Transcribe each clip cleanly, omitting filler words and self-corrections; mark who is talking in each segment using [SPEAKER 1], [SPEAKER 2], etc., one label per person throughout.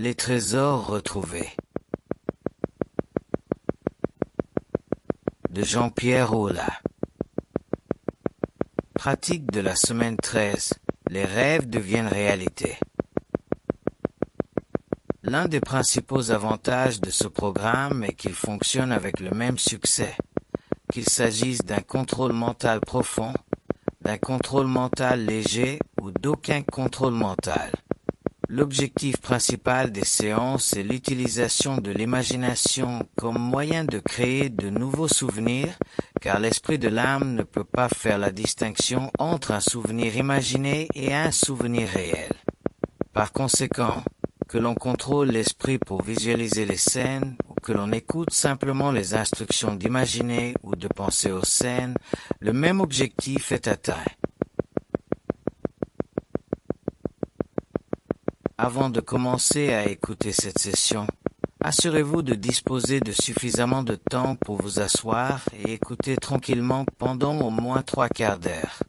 [SPEAKER 1] Les trésors retrouvés de Jean-Pierre Aulas. Pratique de la semaine 13. Les rêves deviennent réalité. L'un des principaux avantages de ce programme est qu'il fonctionne avec le même succès, qu'il s'agisse d'un contrôle mental profond, d'un contrôle mental léger ou d'aucun contrôle mental. L'objectif principal des séances est l'utilisation de l'imagination comme moyen de créer de nouveaux souvenirs, car l'esprit de l'âme ne peut pas faire la distinction entre un souvenir imaginé et un souvenir réel. Par conséquent, que l'on contrôle l'esprit pour visualiser les scènes, ou que l'on écoute simplement les instructions d'imaginer ou de penser aux scènes, le même objectif est atteint. Avant de commencer à écouter cette session, assurez-vous de disposer de suffisamment de temps pour vous asseoir et écouter tranquillement pendant au moins 3/4 d'heure.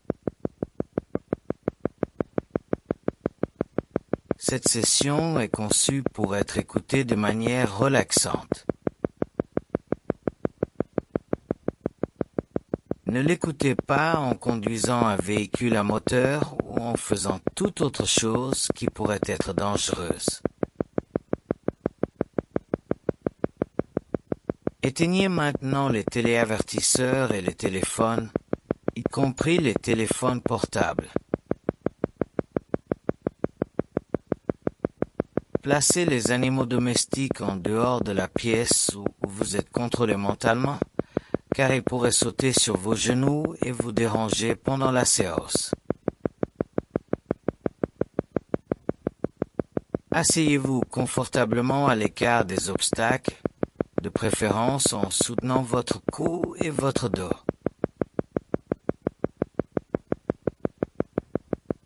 [SPEAKER 1] Cette session est conçue pour être écoutée de manière relaxante. Ne l'écoutez pas en conduisant un véhicule à moteur ou en faisant toute autre chose qui pourrait être dangereuse. Éteignez maintenant les téléavertisseurs et les téléphones, y compris les téléphones portables. Placez les animaux domestiques en dehors de la pièce où vous êtes contrôlé mentalement, car ils pourraient sauter sur vos genoux et vous déranger pendant la séance. Asseyez-vous confortablement à l'écart des obstacles, de préférence en soutenant votre cou et votre dos.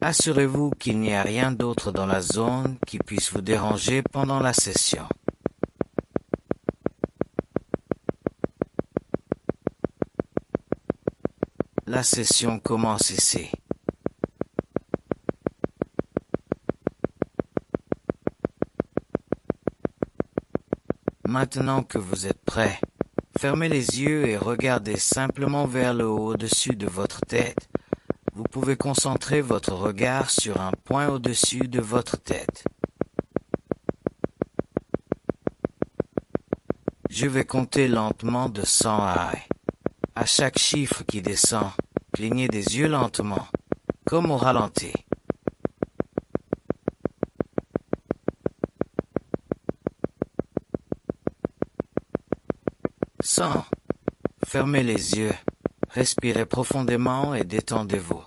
[SPEAKER 1] Assurez-vous qu'il n'y a rien d'autre dans la zone qui puisse vous déranger pendant la session. La session commence ici. Maintenant que vous êtes prêt, fermez les yeux et regardez simplement vers le haut au-dessus de votre tête. Vous pouvez concentrer votre regard sur un point au-dessus de votre tête. Je vais compter lentement de 100 à 1. À chaque chiffre qui descend, clignez des yeux lentement, comme au ralenti. 100. Fermez les yeux, respirez profondément et détendez-vous.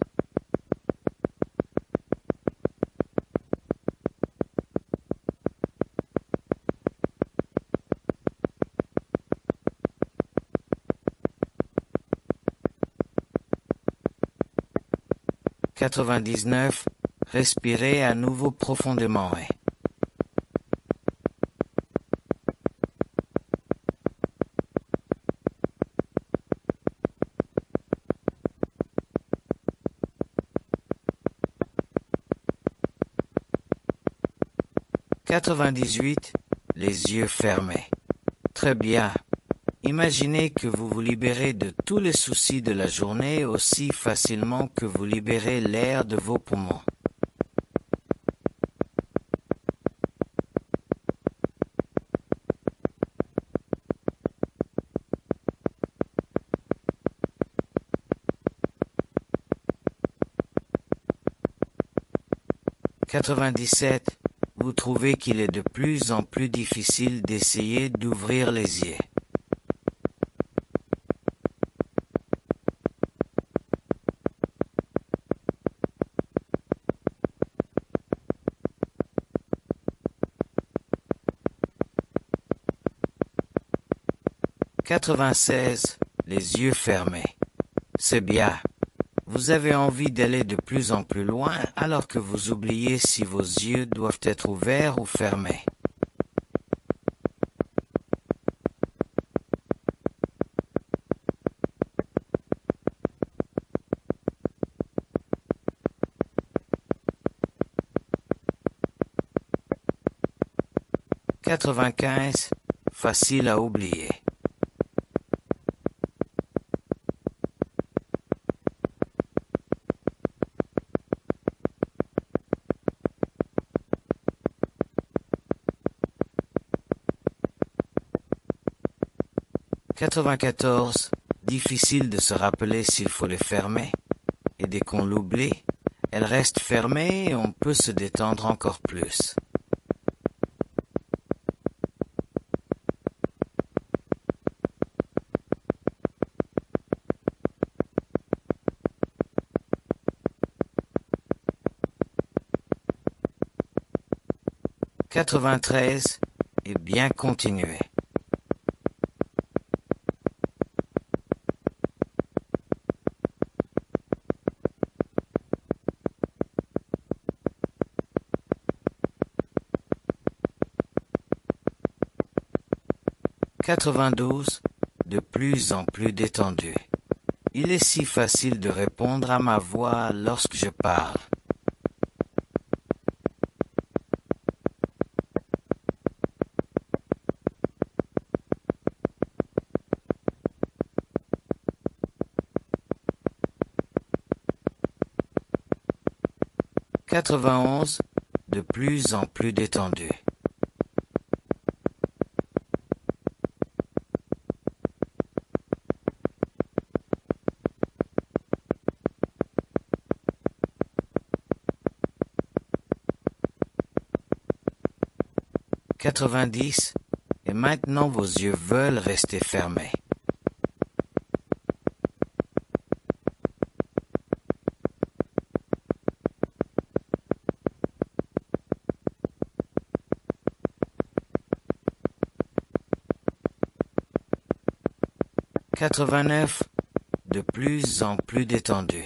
[SPEAKER 1] 99. Respirez à nouveau profondément. 98. Les yeux fermés. Très bien. Imaginez que vous vous libérez de tous les soucis de la journée aussi facilement que vous libérez l'air de vos poumons. « 97. Vous trouvez qu'il est de plus en plus difficile d'essayer d'ouvrir les yeux. 96. Les yeux fermés. C'est bien. Vous avez envie d'aller de plus en plus loin alors que vous oubliez si vos yeux doivent être ouverts ou fermés. 95, facile à oublier. 94, difficile de se rappeler s'il faut les fermer. Et dès qu'on l'oublie, elle reste fermée et on peut se détendre encore plus. « 93 et bien continuer. 92, de plus en plus détendu. Il est si facile de répondre à ma voix lorsque je parle. « 91, de plus en plus détendu. 90, et maintenant vos yeux veulent rester fermés. 89, de plus en plus détendu.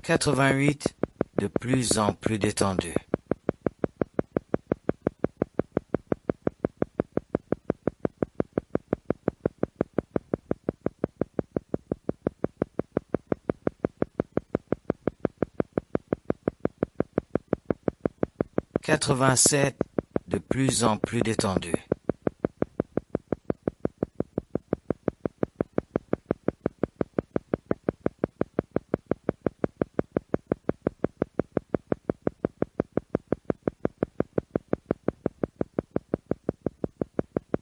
[SPEAKER 1] 88, de plus en plus détendu. 87, de plus en plus détendu.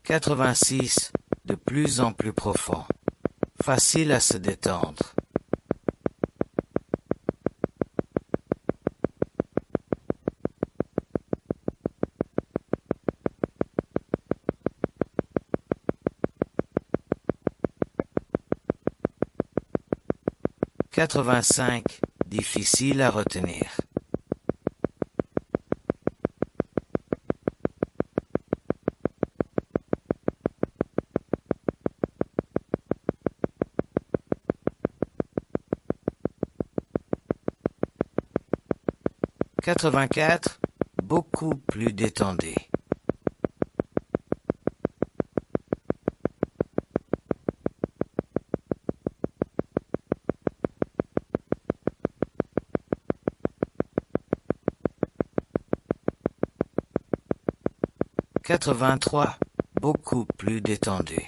[SPEAKER 1] 86, de plus en plus profond. Facile à se détendre. 85, difficile à retenir. 84, beaucoup plus détendu. 83, beaucoup plus détendu.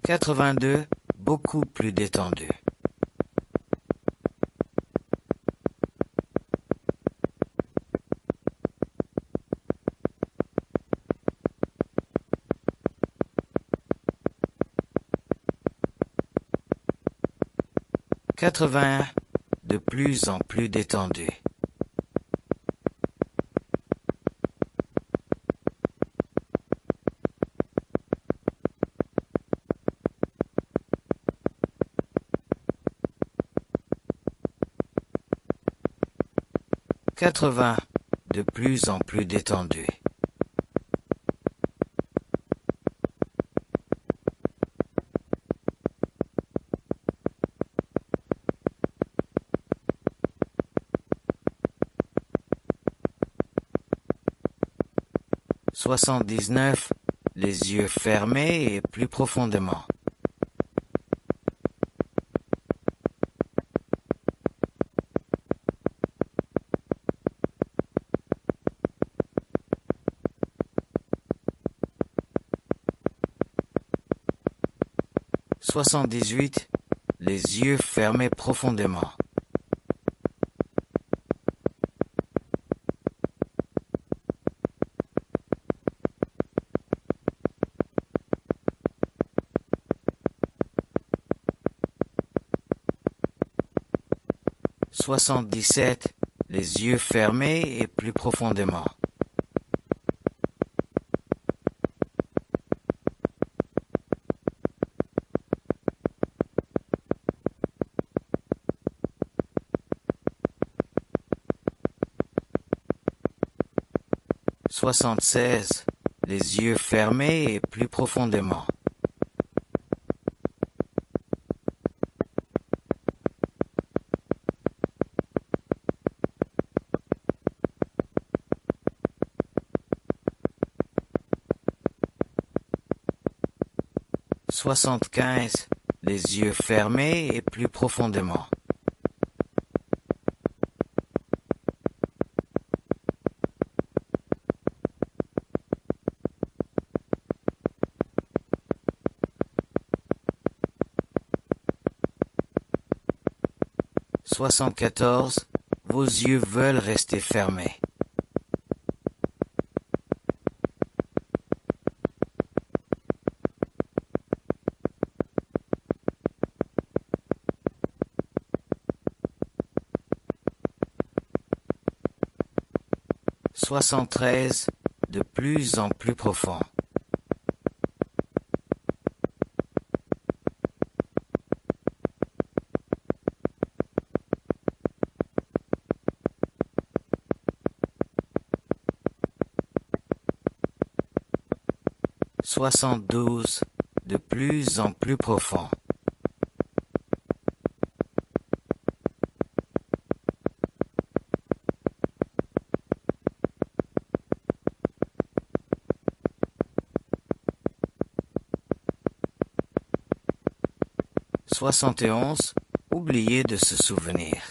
[SPEAKER 1] 82, beaucoup plus détendu. 81, de plus en plus détendu. 80, de plus en plus détendu. 79. Les yeux fermés et plus profondément. 78. Les yeux fermés profondément. 77. Les yeux fermés et plus profondément. 76. Les yeux fermés et plus profondément. 75. Les yeux fermés et plus profondément. 74. Vos yeux veulent rester fermés. 73. De plus en plus profond. 72. De plus en plus profond. 71. Oubliez de se souvenir.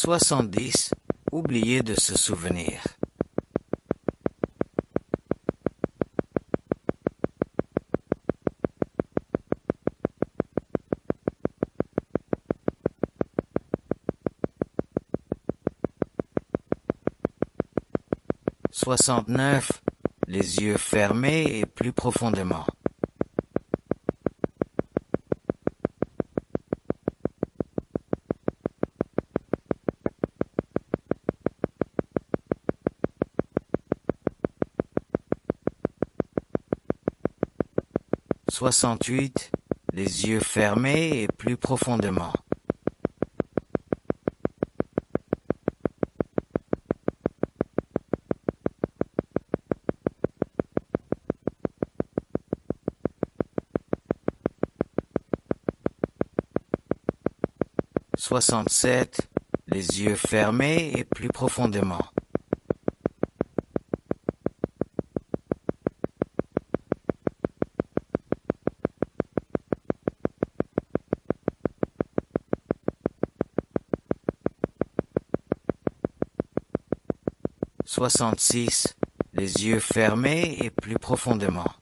[SPEAKER 1] 70. Oubliez de se souvenir. 69. Les yeux fermés et plus profondément. 68. Les yeux fermés et plus profondément. 67. Les yeux fermés et plus profondément. 66. Les yeux fermés et plus profondément.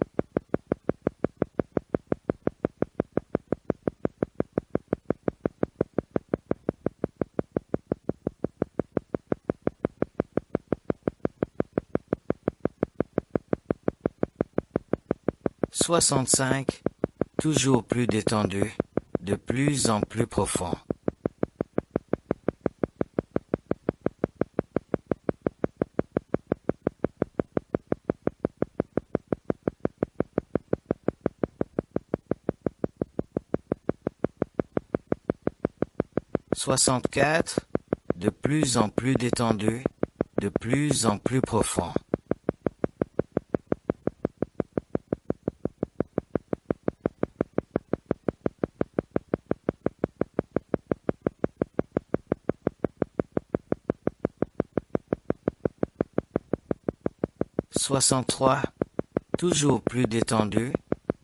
[SPEAKER 1] 65. Toujours plus détendu, de plus en plus profond. 64. De plus en plus détendu, de plus en plus profond. 63. Toujours plus détendu,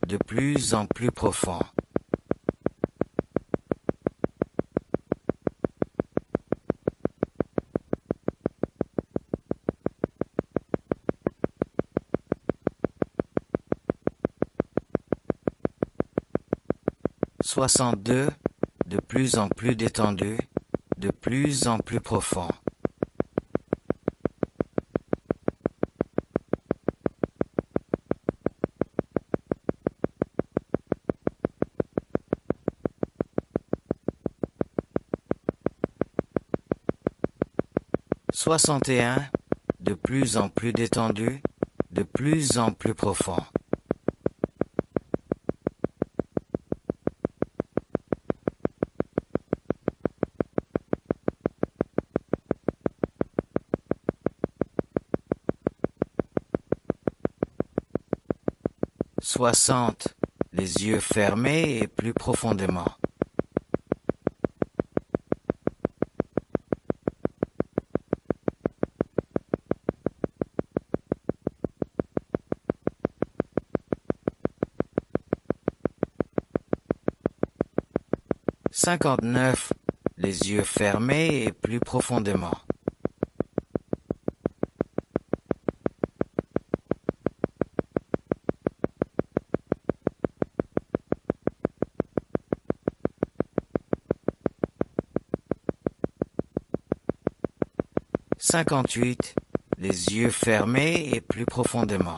[SPEAKER 1] de plus en plus profond. 62. De plus en plus détendu, de plus en plus profond. 61. De plus en plus détendu, de plus en plus profond. 60. Les yeux fermés et plus profondément. 59. Les yeux fermés et plus profondément. 58. Les yeux fermés et plus profondément.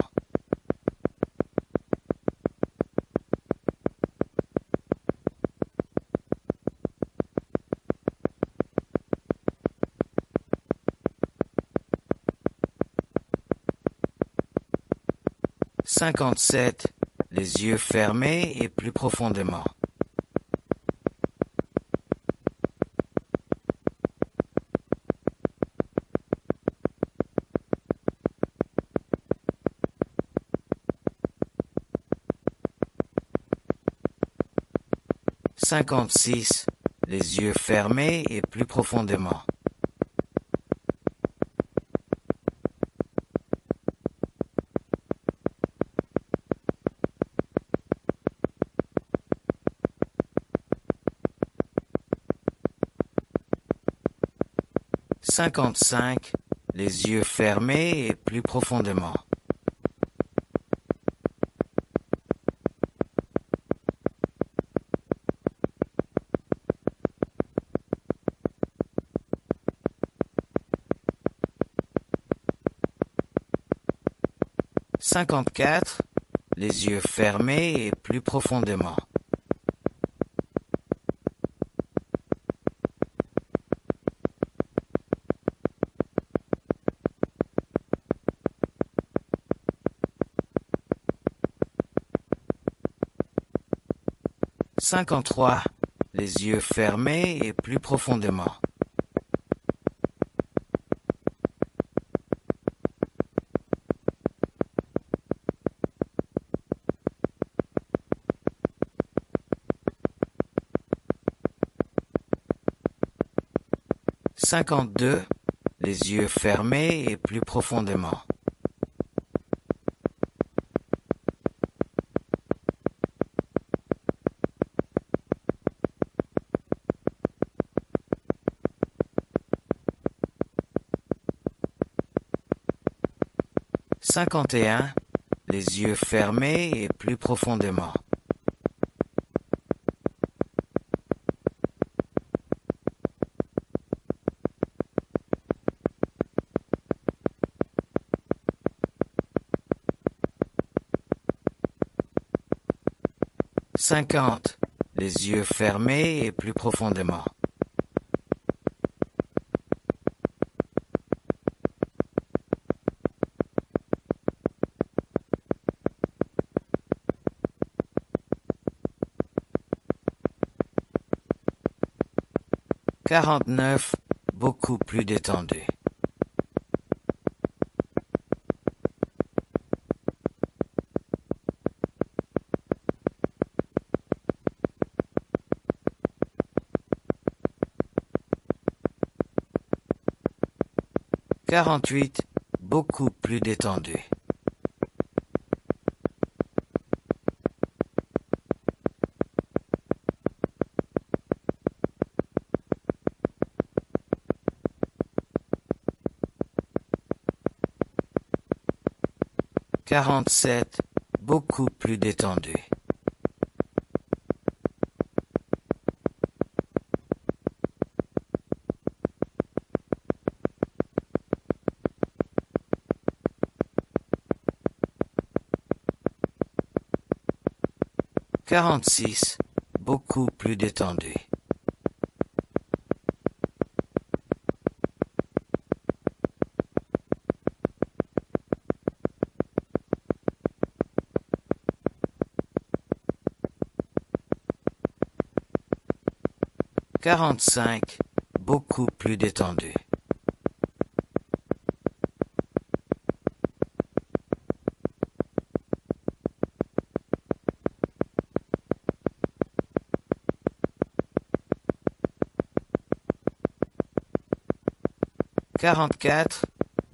[SPEAKER 1] 57. Les yeux fermés et plus profondément. 56. Les yeux fermés et plus profondément. 55. Les yeux fermés et plus profondément. 54. Les yeux fermés et plus profondément. 53. Les yeux fermés et plus profondément. 52. Les yeux fermés et plus profondément. 51. Les yeux fermés et plus profondément. 50. Les yeux fermés et plus profondément. 49. Beaucoup plus détendu. 48. Beaucoup plus détendu. 47, beaucoup plus détendu. Quarante-six, beaucoup plus détendu. Quarante-cinq, beaucoup plus détendu. Quarante-quatre,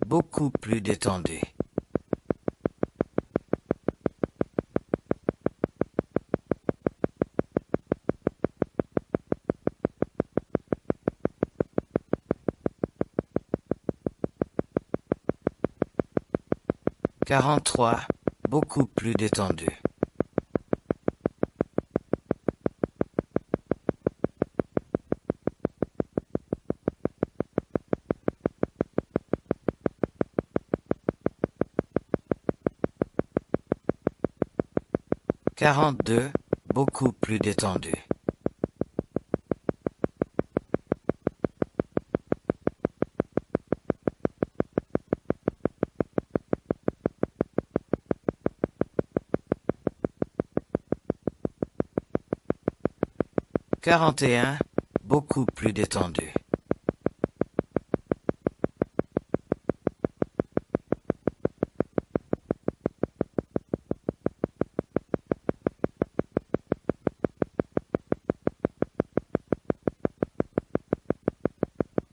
[SPEAKER 1] beaucoup plus détendu. Quarante-trois, beaucoup plus détendu. Quarante-deux, beaucoup plus détendu. Quarante et un, beaucoup plus détendu.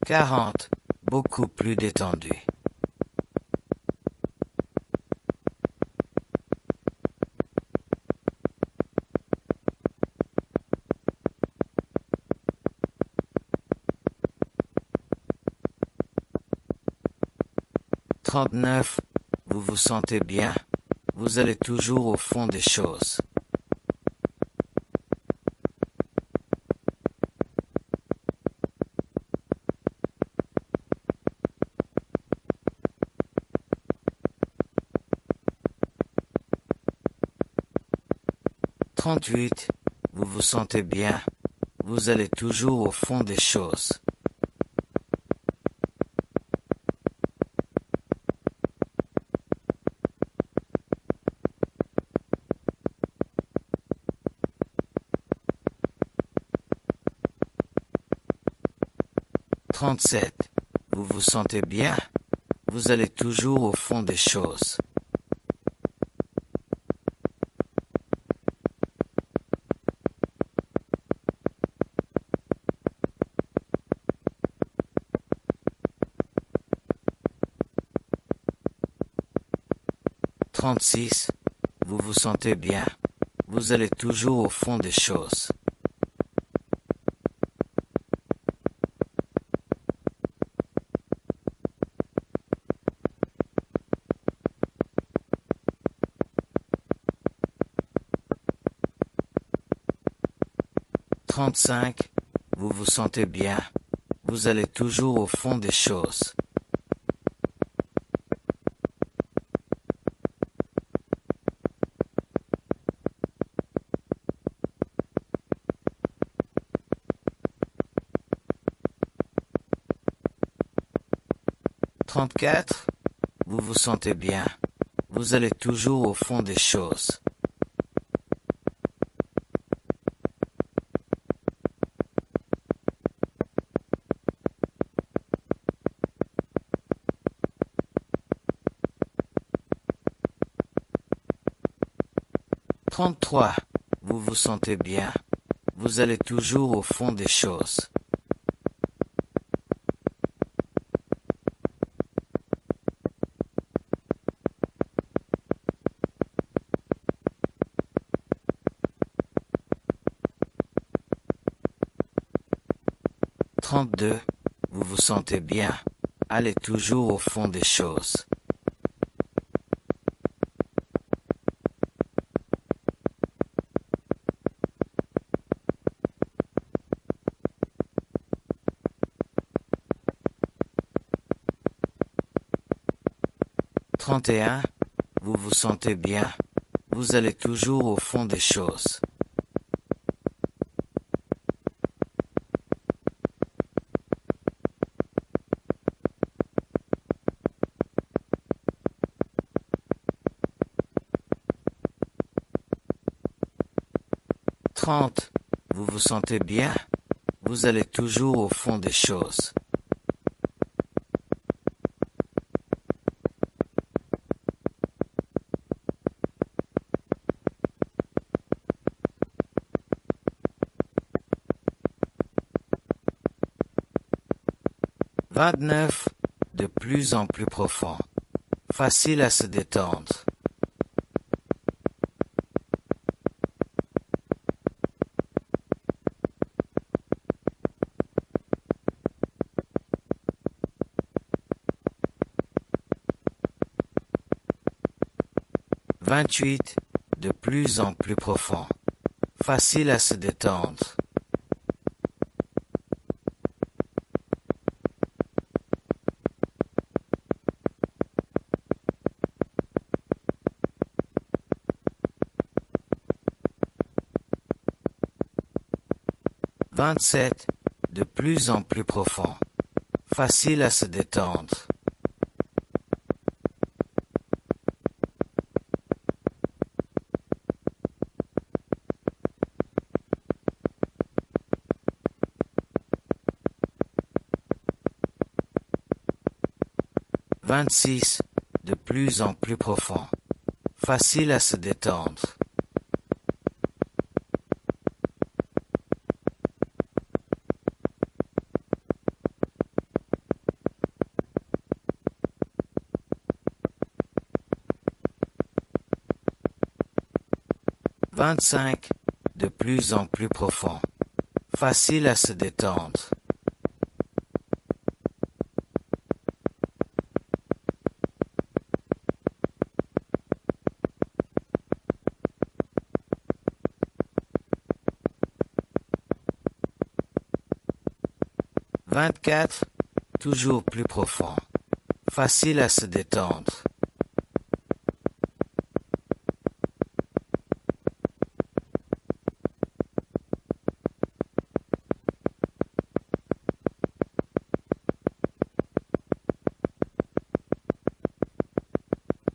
[SPEAKER 1] Quarante, beaucoup plus détendu. Trente-neuf, vous vous sentez bien. Vous allez toujours au fond des choses. Trente-huit, vous vous sentez bien. Vous allez toujours au fond des choses. Trente-sept, vous vous sentez bien. Vous allez toujours au fond des choses. Trente-six, vous vous sentez bien. Vous allez toujours au fond des choses. Trente-cinq, vous vous sentez bien. Vous allez toujours au fond des choses. Trente-quatre, vous vous sentez bien. Vous allez toujours au fond des choses. Trente-trois, vous vous sentez bien. Vous allez toujours au fond des choses. Trente-deux, vous vous sentez bien. Allez toujours au fond des choses. 31. Vous vous sentez bien. Vous allez toujours au fond des choses. Trente. Vous vous sentez bien. Vous allez toujours au fond des choses. Vingt-neuf. De plus en plus profond. Facile à se détendre. Vingt-huit. De plus en plus profond. Facile à se détendre. Vingt-sept. De plus en plus profond. Facile à se détendre. Vingt-six. De plus en plus profond. Facile à se détendre. Vingt-cinq. De plus en plus profond. Facile à se détendre. Vingt-quatre. Toujours plus profond. Facile à se détendre.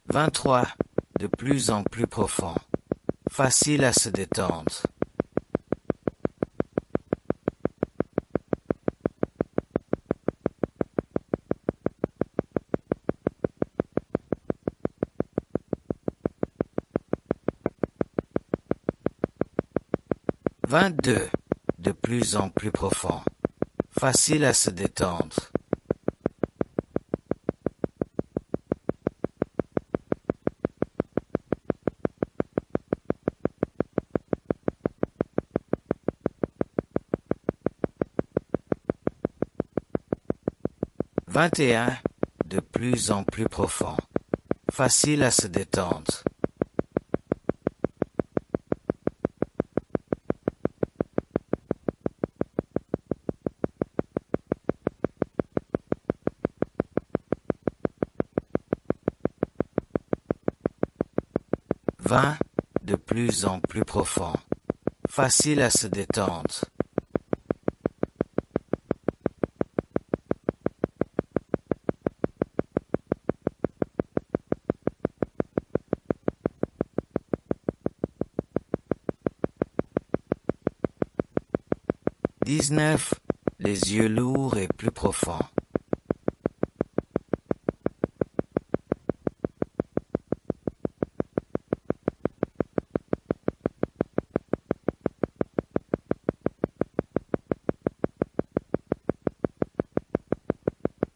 [SPEAKER 1] Vingt-trois. De plus en plus profond. Facile à se détendre. Vingt-deux. De plus en plus profond. Facile à se détendre. Vingt-et-un. De plus en plus profond. Facile à se détendre. Vingt. De plus en plus profond. Facile à se détendre. Dix-neuf. Les yeux lourds et plus profonds.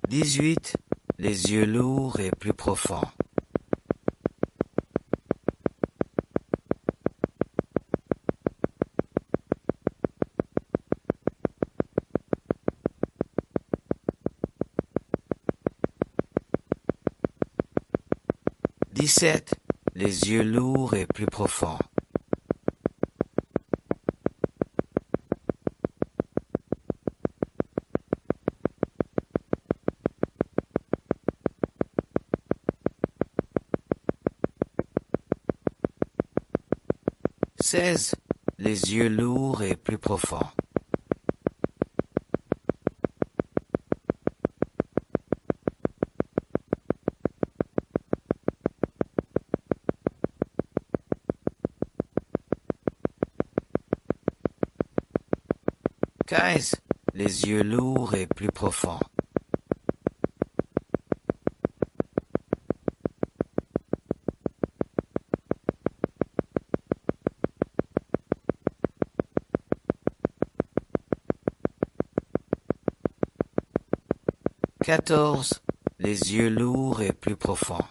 [SPEAKER 1] Dix-huit. Les yeux lourds et plus profonds. Dix-sept. Les yeux lourds et plus profonds. 16. Les yeux lourds et plus profonds. 15. Les yeux lourds et plus profonds. 14. Les yeux lourds et plus profonds.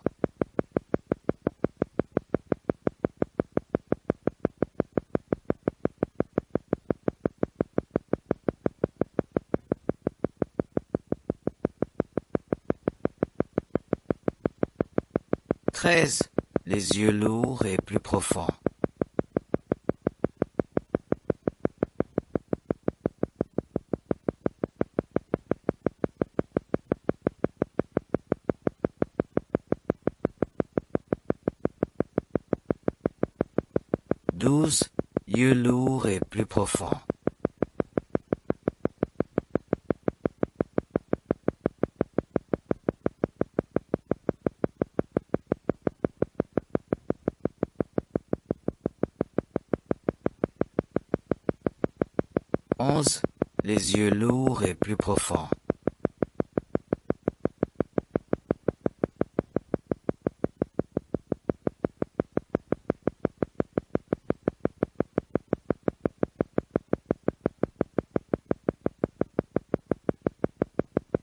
[SPEAKER 1] 13. Les yeux lourds et plus profonds. 12. Yeux lourds et plus profonds. 11. Les yeux lourds et plus profonds.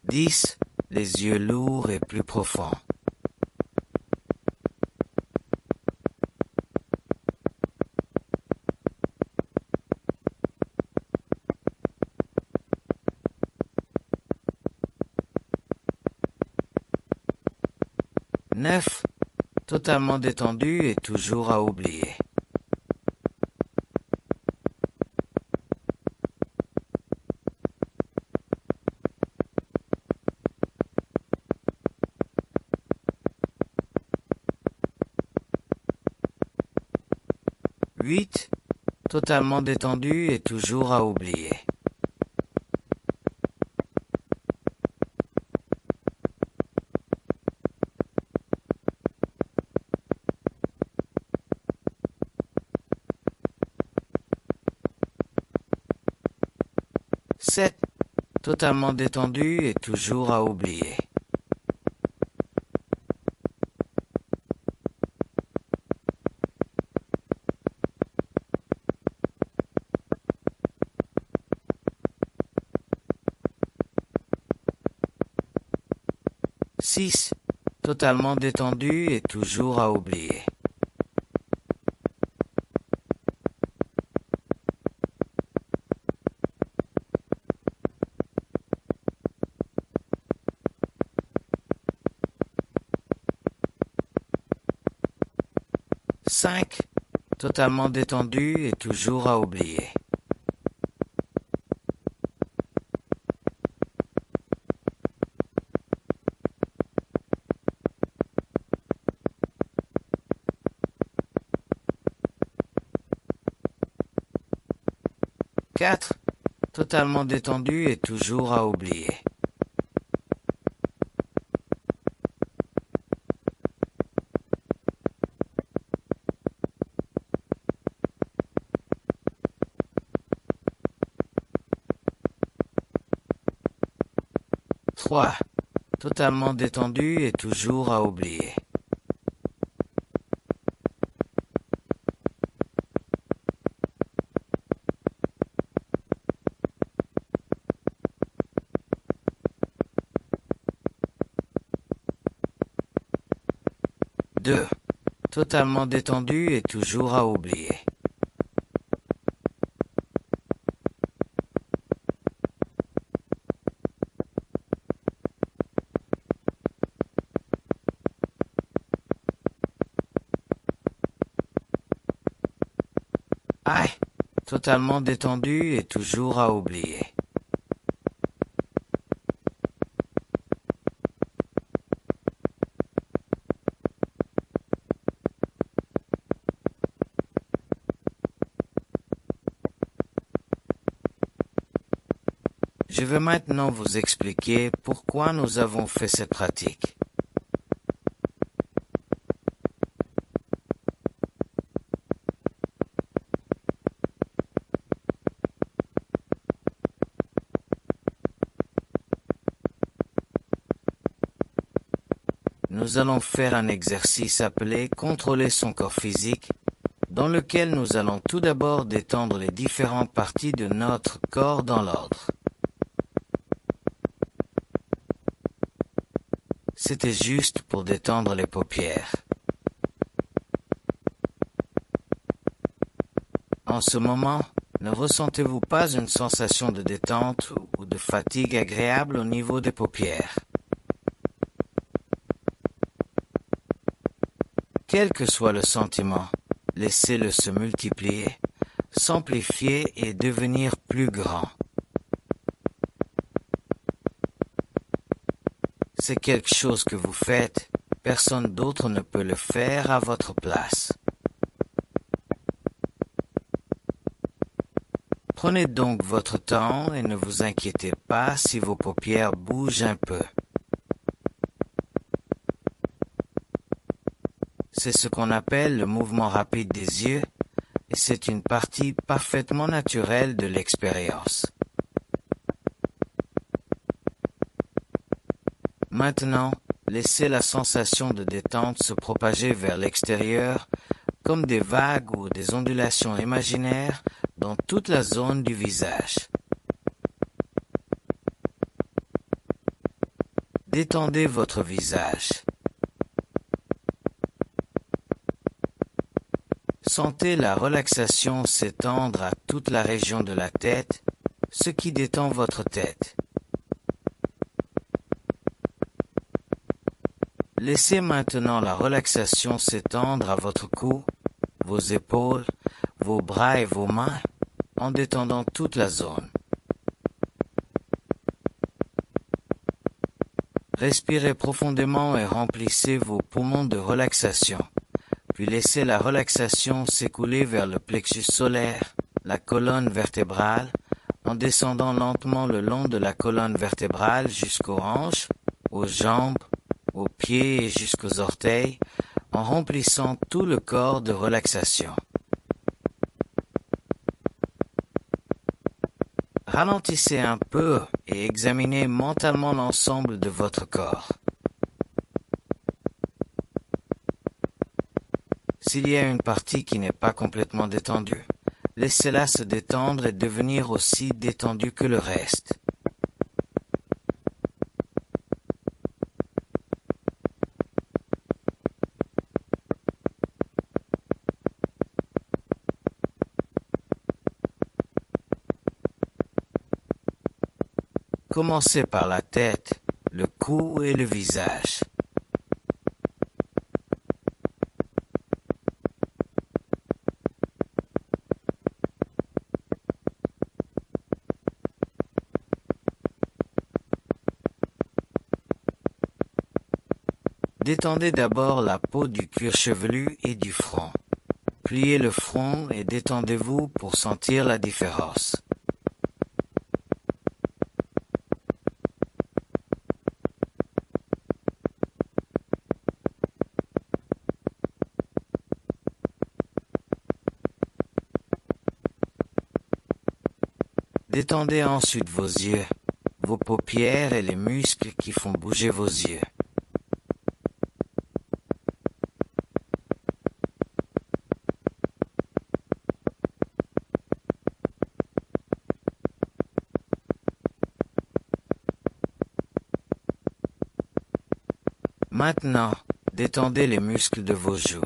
[SPEAKER 1] 10. Les yeux lourds et plus profonds. 9. Totalement détendu et toujours à oublier. 8. Totalement détendu et toujours à oublier. 7. Totalement détendu et toujours à oublier. 6. Totalement détendu et toujours à oublier. 5. Totalement détendu et toujours à oublier. 4. Totalement détendu et toujours à oublier. 3. Totalement détendu et toujours à oublier. 2. Totalement détendu et toujours à oublier. 1. Totalement détendu et toujours à oublier. Je vais maintenant vous expliquer pourquoi nous avons fait cette pratique. Nous allons faire un exercice appelé « Contrôler son corps physique » dans lequel nous allons tout d'abord détendre les différentes parties de notre corps dans l'ordre. C'était juste pour détendre les paupières. En ce moment, ne ressentez-vous pas une sensation de détente ou de fatigue agréable au niveau des paupières? Quel que soit le sentiment, laissez-le se multiplier, s'amplifier et devenir plus grand. C'est quelque chose que vous faites, personne d'autre ne peut le faire à votre place. Prenez donc votre temps et ne vous inquiétez pas si vos paupières bougent un peu. C'est ce qu'on appelle le mouvement rapide des yeux, et c'est une partie parfaitement naturelle de l'expérience. Maintenant, laissez la sensation de détente se propager vers l'extérieur, comme des vagues ou des ondulations imaginaires dans toute la zone du visage. Détendez votre visage. Sentez la relaxation s'étendre à toute la région de la tête, ce qui détend votre tête. Laissez maintenant la relaxation s'étendre à votre cou, vos épaules, vos bras et vos mains, en détendant toute la zone. Respirez profondément et remplissez vos poumons de relaxation. Puis laissez la relaxation s'écouler vers le plexus solaire, la colonne vertébrale, en descendant lentement le long de la colonne vertébrale jusqu'aux hanches, aux jambes, aux pieds et jusqu'aux orteils, en remplissant tout le corps de relaxation. Ralentissez un peu et examinez mentalement l'ensemble de votre corps. S'il y a une partie qui n'est pas complètement détendue, laissez-la se détendre et devenir aussi détendue que le reste. Commencez par la tête, le cou et le visage. Détendez d'abord la peau du cuir chevelu et du front. Pliez le front et détendez-vous pour sentir la différence. Détendez ensuite vos yeux, vos paupières et les muscles qui font bouger vos yeux. Maintenant, détendez les muscles de vos joues.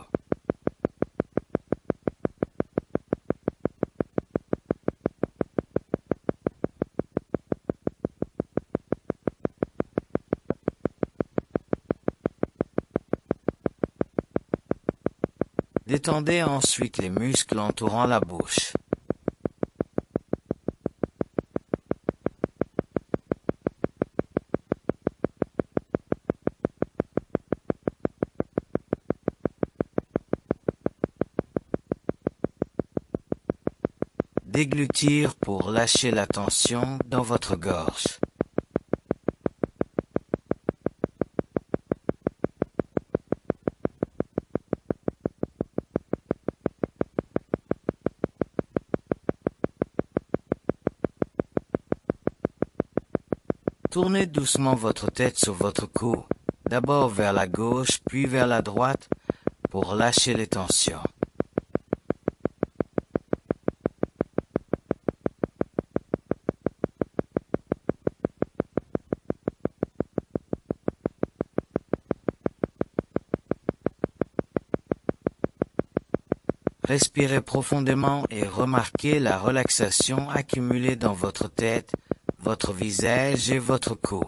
[SPEAKER 1] Détendez ensuite les muscles entourant la bouche. Déglutir pour lâcher la tension dans votre gorge. Tournez doucement votre tête sur votre cou, d'abord vers la gauche puis vers la droite pour lâcher les tensions. Respirez profondément et remarquez la relaxation accumulée dans votre tête, votre visage et votre cou.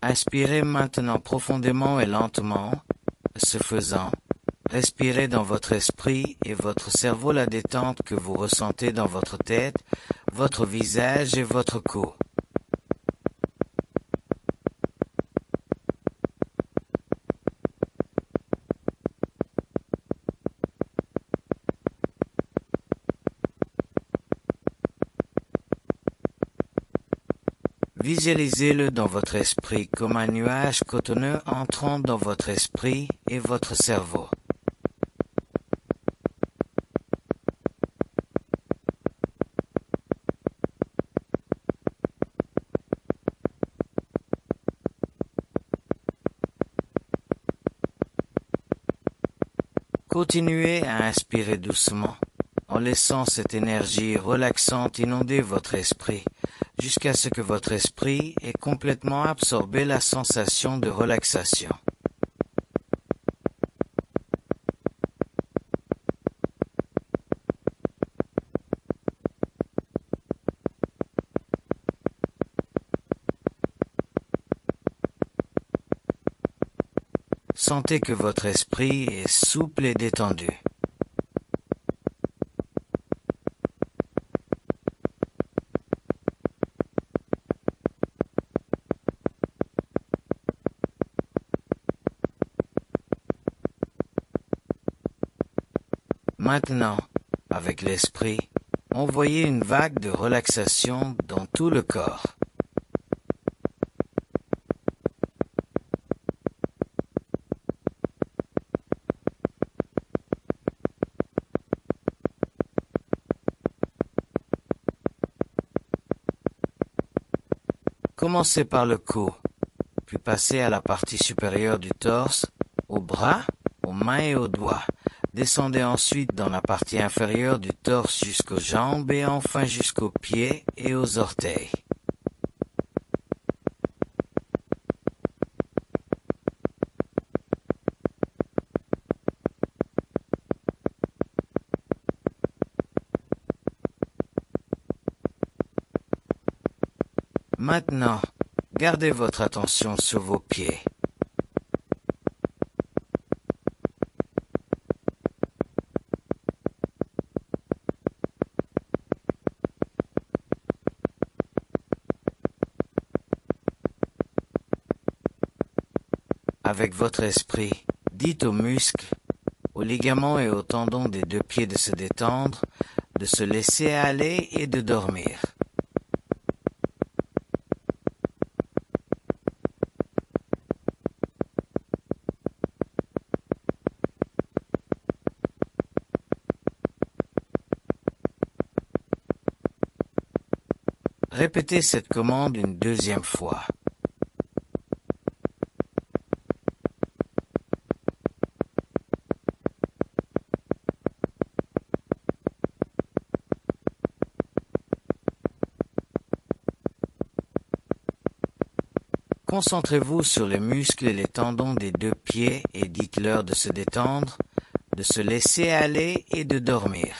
[SPEAKER 1] Inspirez maintenant profondément et lentement. Ce faisant, respirez dans votre esprit et votre cerveau la détente que vous ressentez dans votre tête, votre visage et votre cou. Visualisez-le dans votre esprit comme un nuage cotonneux entrant dans votre esprit et votre cerveau. Continuez à inspirer doucement, en laissant cette énergie relaxante inonder votre esprit, jusqu'à ce que votre esprit ait complètement absorbé la sensation de relaxation. Sentez que votre esprit est souple et détendu. Maintenant, avec l'esprit, envoyez une vague de relaxation dans tout le corps. Commencez par le cou, puis passez à la partie supérieure du torse, aux bras, aux mains et aux doigts. Descendez ensuite dans la partie inférieure du torse jusqu'aux jambes et enfin jusqu'aux pieds et aux orteils. Maintenant, gardez votre attention sur vos pieds. Avec votre esprit, dites aux muscles, aux ligaments et aux tendons des deux pieds de se détendre, de se laisser aller et de dormir. Répétez cette commande une deuxième fois. Concentrez-vous sur les muscles et les tendons des deux pieds et dites-leur de se détendre, de se laisser aller et de dormir.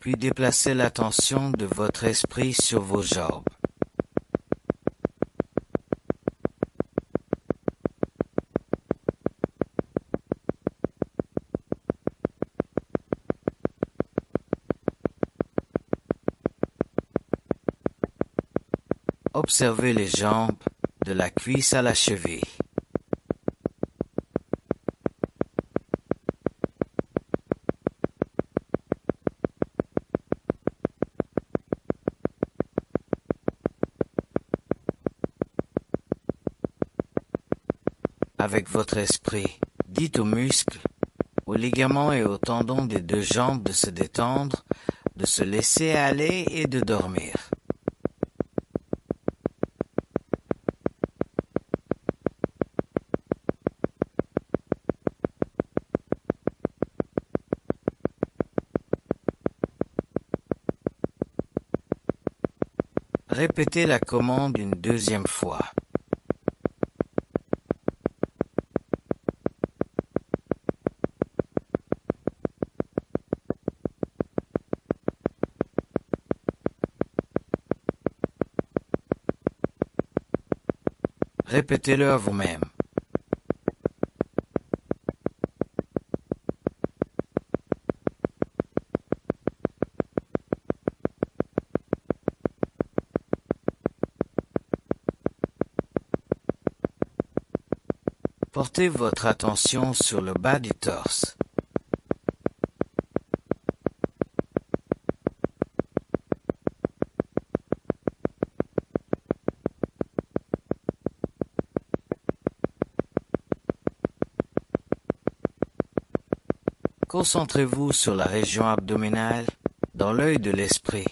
[SPEAKER 1] puis déplacez l'attention de votre esprit sur vos jambes. Observez les jambes, de la cuisse à la cheville. Avec votre esprit, dites aux muscles, aux ligaments et aux tendons des deux jambes de se détendre, de se laisser aller et de dormir. Répétez la commande une deuxième fois. Répétez-le à vous-même. Portez votre attention sur le bas du torse. Concentrez-vous sur la région abdominale, dans l'œil de l'esprit.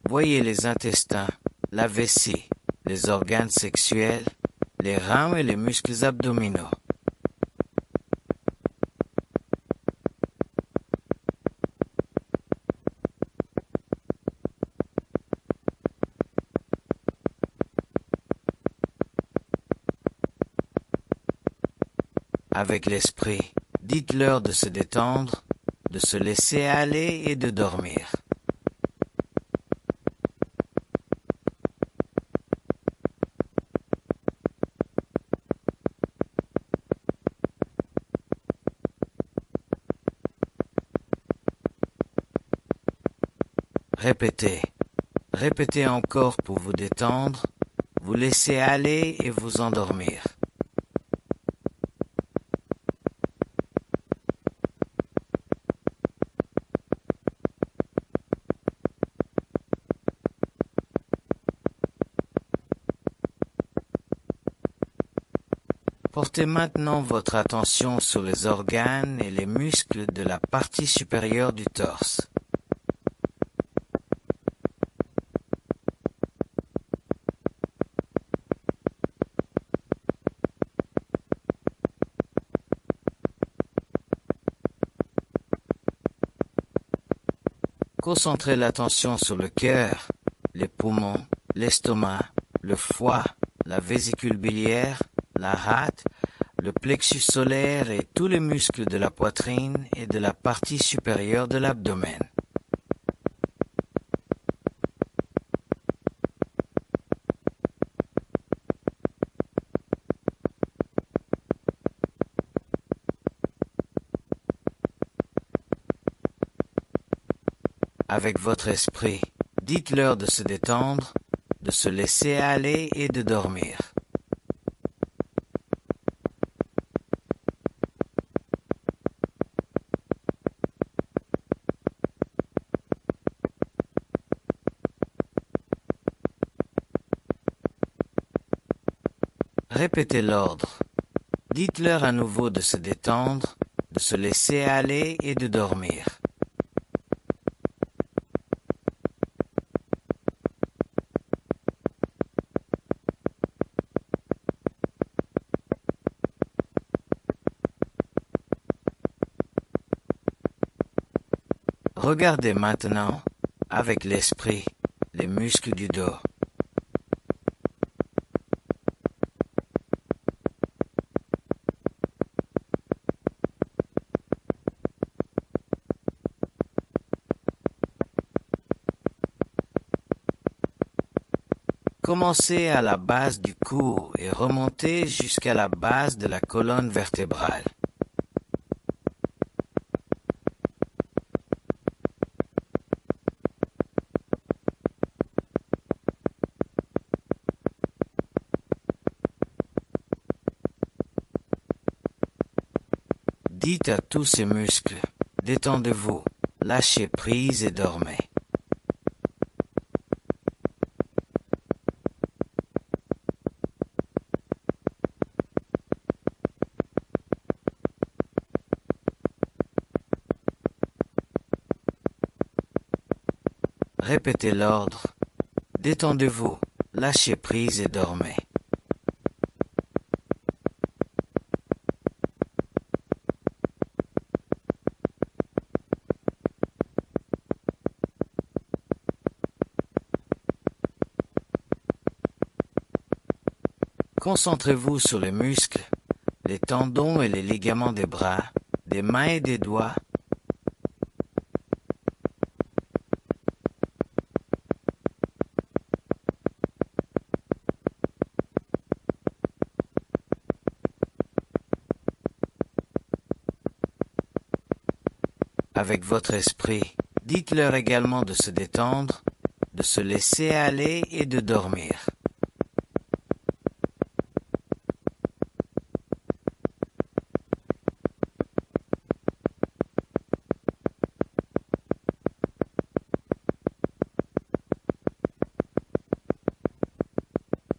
[SPEAKER 1] Voyez les intestins, la vessie, les organes sexuels, les reins et les muscles abdominaux. Avec l'esprit, dites-leur de se détendre, de se laisser aller et de dormir. Répétez. Répétez encore pour vous détendre, vous laisser aller et vous endormir. Portez maintenant votre attention sur les organes et les muscles de la partie supérieure du torse. Concentrez l'attention sur le cœur, les poumons, l'estomac, le foie, la vésicule biliaire, la rate, le plexus solaire et tous les muscles de la poitrine et de la partie supérieure de l'abdomen. Avec votre esprit, dites-leur de se détendre, de se laisser aller et de dormir. Répétez l'ordre. Dites-leur à nouveau de se détendre, de se laisser aller et de dormir. Regardez maintenant, avec l'esprit, les muscles du dos. Commencez à la base du cou et remontez jusqu'à la base de la colonne vertébrale. Dites à tous ces muscles, détendez-vous, lâchez prise et dormez. Répétez l'ordre, détendez-vous, lâchez prise et dormez. Concentrez-vous sur les muscles, les tendons et les ligaments des bras, des mains et des doigts. Avec votre esprit, dites-leur également de se détendre, de se laisser aller et de dormir.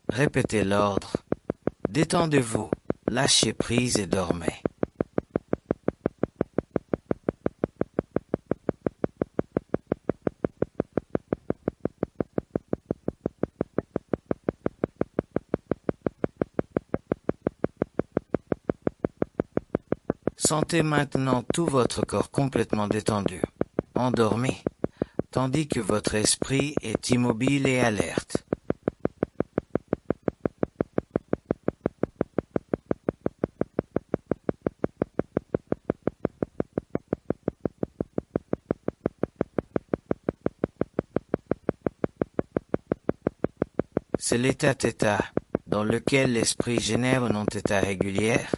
[SPEAKER 1] Répétez l'ordre. Détendez-vous, lâchez prise et dormez. Sentez maintenant tout votre corps complètement détendu, endormi, tandis que votre esprit est immobile et alerte. C'est l'état θ, dans lequel l'esprit génère une non-θ régulière,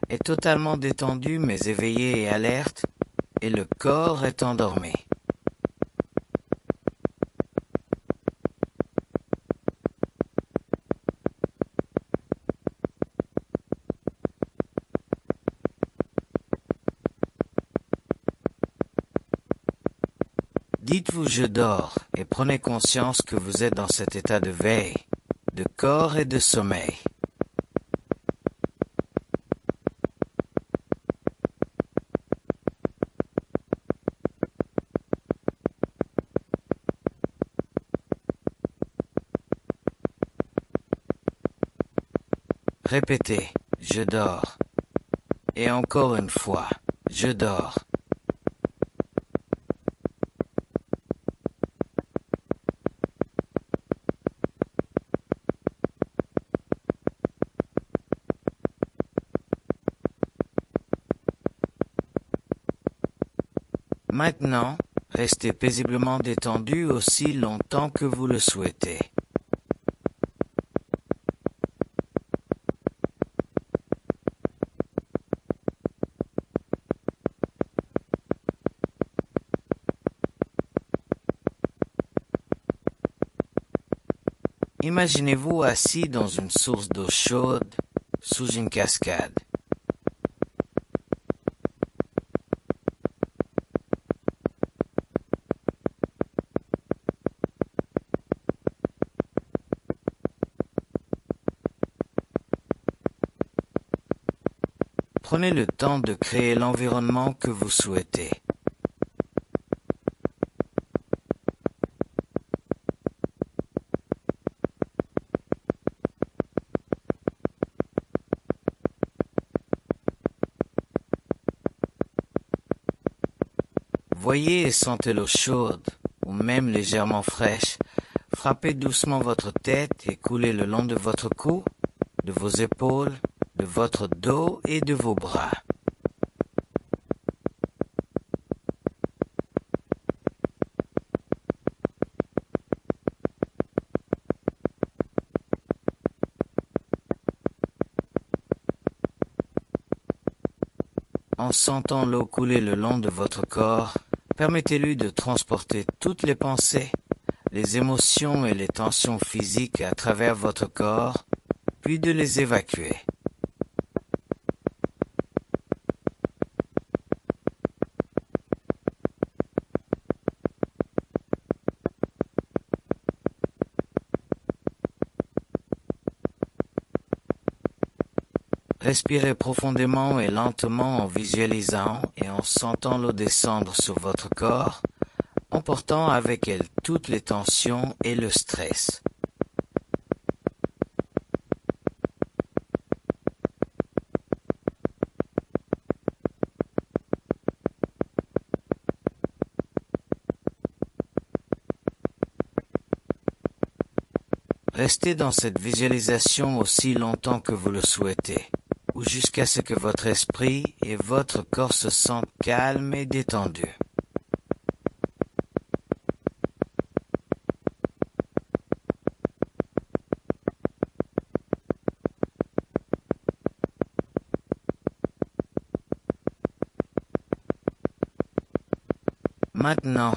[SPEAKER 1] est totalement détendu mais éveillé et alerte, et le corps est endormi. Dites-vous je dors et prenez conscience que vous êtes dans cet état de veille, de corps et de sommeil. Répétez, je dors. Et encore une fois, je dors. Maintenant, restez paisiblement détendu aussi longtemps que vous le souhaitez. Imaginez-vous assis dans une source d'eau chaude, sous une cascade. Prenez le temps de créer l'environnement que vous souhaitez. Voyez et sentez l'eau chaude, ou même légèrement fraîche, frapper doucement votre tête et couler le long de votre cou, de vos épaules, de votre dos et de vos bras. En sentant l'eau couler le long de votre corps, permettez-lui de transporter toutes les pensées, les émotions et les tensions physiques à travers votre corps, puis de les évacuer. Respirez profondément et lentement en visualisant et en sentant l'eau descendre sur votre corps, emportant avec elle toutes les tensions et le stress. Restez dans cette visualisation aussi longtemps que vous le souhaitez, ou jusqu'à ce que votre esprit et votre corps se sentent calmes et détendus. Maintenant,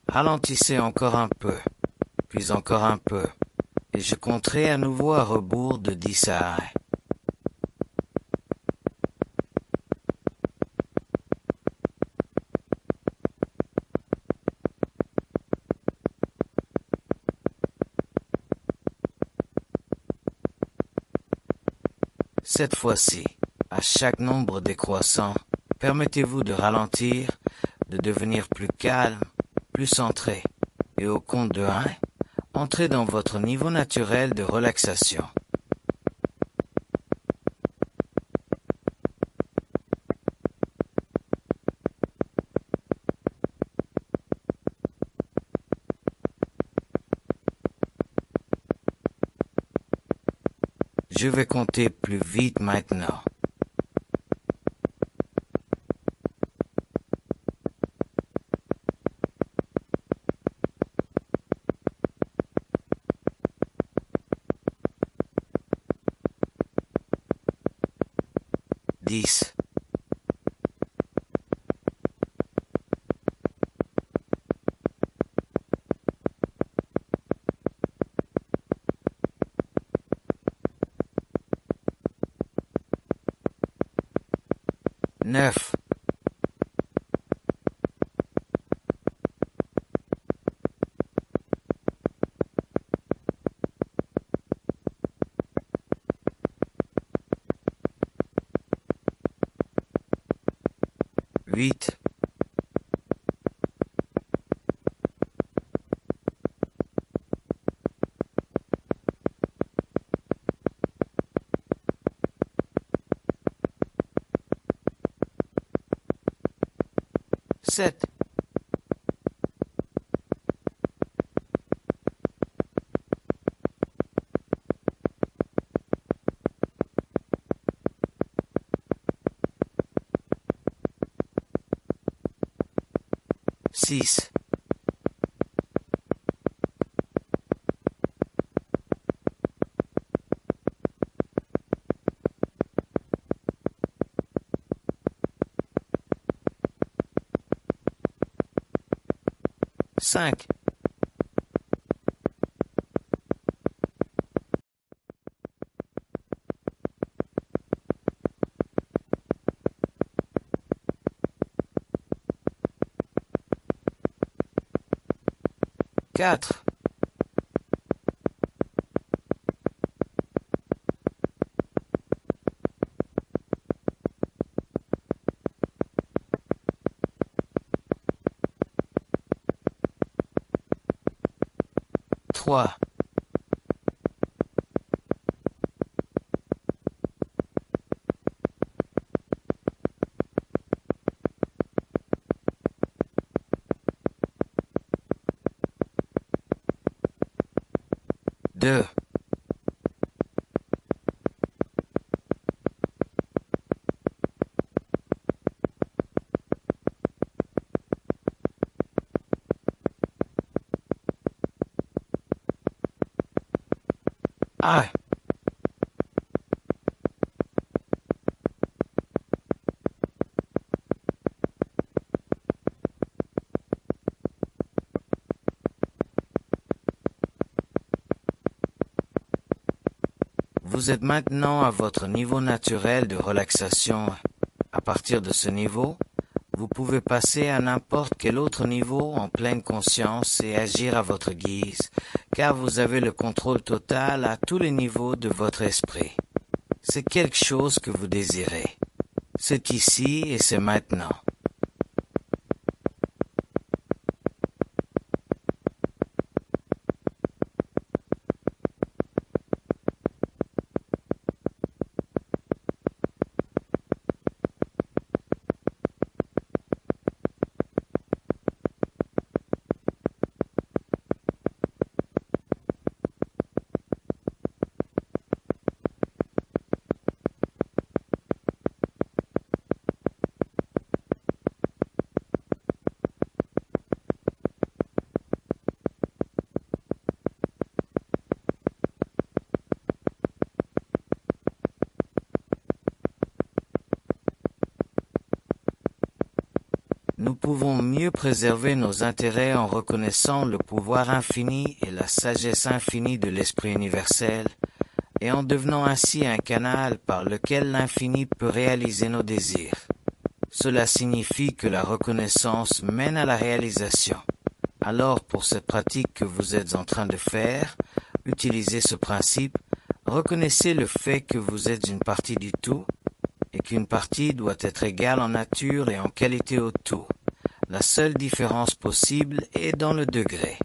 [SPEAKER 1] ralentissez encore un peu, puis encore un peu, et je compterai à nouveau à rebours de 10 à 1. Cette fois-ci, à chaque nombre décroissant, permettez-vous de ralentir, de devenir plus calme, plus centré, et au compte de 1, entrez dans votre niveau naturel de relaxation. Je vais compter plus vite maintenant. 10. 9. 8. 7. 6. 5. 4. 3. 2. 1. Vous êtes maintenant à votre niveau naturel de relaxation. À partir de ce niveau, vous pouvez passer à n'importe quel autre niveau en pleine conscience et agir à votre guise, car vous avez le contrôle total à tous les niveaux de votre esprit. C'est quelque chose que vous désirez. C'est ici et c'est maintenant. Nous pouvons mieux préserver nos intérêts en reconnaissant le pouvoir infini et la sagesse infinie de l'Esprit universel, et en devenant ainsi un canal par lequel l'infini peut réaliser nos désirs. Cela signifie que la reconnaissance mène à la réalisation. Alors, pour cette pratique que vous êtes en train de faire, utilisez ce principe, reconnaissez le fait que vous êtes une partie du tout, et qu'une partie doit être égale en nature et en qualité au tout. La seule différence possible est dans le degré.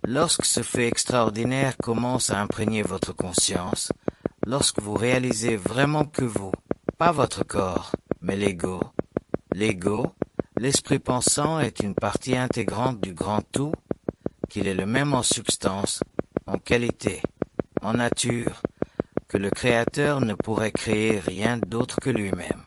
[SPEAKER 1] Lorsque ce fait extraordinaire commence à imprégner votre conscience, lorsque vous réalisez vraiment que vous, pas votre corps, mais l'ego, l'esprit pensant est une partie intégrante du grand tout, qu'il est le même en substance, en qualité, en nature, que le Créateur ne pourrait créer rien d'autre que lui-même.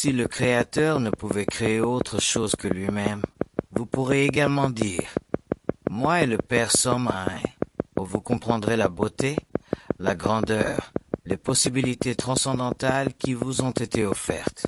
[SPEAKER 1] Si le Créateur ne pouvait créer autre chose que lui-même, vous pourrez également dire « Moi et le Père sommes un », où vous comprendrez la beauté, la grandeur, les possibilités transcendantales qui vous ont été offertes.